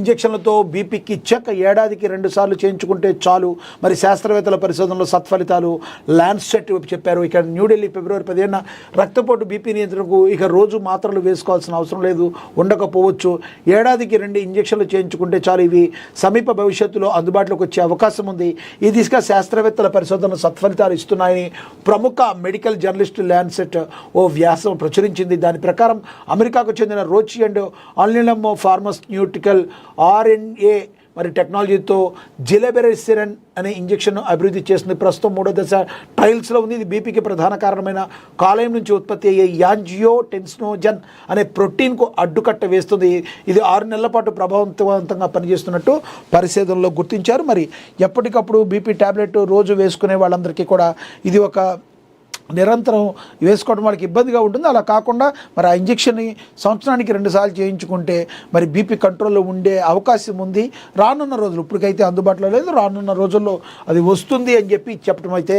ఇంజెక్షన్లతో బీపీకి check ఏడాదికి 2 సార్లు చేయించుకుంటే చాలు. మరి శాస్త్రవేత్తల పరిశోధనలో సత్ఫలితాలు ల్యాన్సెట్ చెప్పారు. ఇక న్యూఢిల్లీ ఫిబ్రవరి 15న రక్తపోటు బీపీ నియంత్రణకు ఇక రోజు మాత్రలు వేసుకోవాల్సిన అవసరం లేదు, ఉండకపోవచ్చు. ఏడాదికి 2 ఇంజెక్షన్లు చేయించుకుంటే చాలు. ఇవి సమీప భవిష్యత్తులో అందుబాటులోకి వచ్చే అవకాశం ఉంది. ఈ దిశగా శాస్త్రవేత్తల పరిశోధనలు సత్ఫలితాలు ఇస్తున్నాయని ప్రముఖ మెడికల్ జర్నలిస్ట్ ల్యాన్సెట్ ఓ వ్యాసం ప్రచురించింది. దాని ప్రకారం అమెరికాకు చెందిన రోచి అండ్ ఆల్నిలమ్ ఫార్మాస్యూటికల్ RNA మరి టెక్నాలజీతో జిలెబెరెసిరన్ అనే ఇంజెక్షన్ అభివృద్ధి చేస్తుంది. ప్రస్తుతం 3వ దశ ట్రయల్స్లో ఉంది. ఇది బీపీకి ప్రధాన కారణమైన కాలేయం నుంచి ఉత్పత్తి అయ్యే యాంజియోటెన్సినోజన్ అనే ప్రోటీన్కు అడ్డుకట్ట వేస్తుంది. ఇది 6 నెలల పాటు ప్రభావవంతంగా పనిచేస్తున్నట్టు పరిశోధనలో గుర్తించారు. మరి ఎప్పటికప్పుడు బీపీ ట్యాబ్లెట్ రోజు వేసుకునే వాళ్ళందరికీ కూడా ఇది ఒక నిరంతరం వేసుకోవడం వాళ్ళకి ఇబ్బందిగా ఉంటుంది. అలా కాకుండా మరి ఆ ఇంజెక్షన్ని సంవత్సరానికి 2 సార్లు చేయించుకుంటే మరి బీపీ కంట్రోల్లో ఉండే అవకాశం ఉంది. రానున్న రోజులు, ఇప్పటికైతే అందుబాటులో లేదు, రానున్న రోజుల్లో అది వస్తుంది అని చెప్పి చెప్పడం అయితే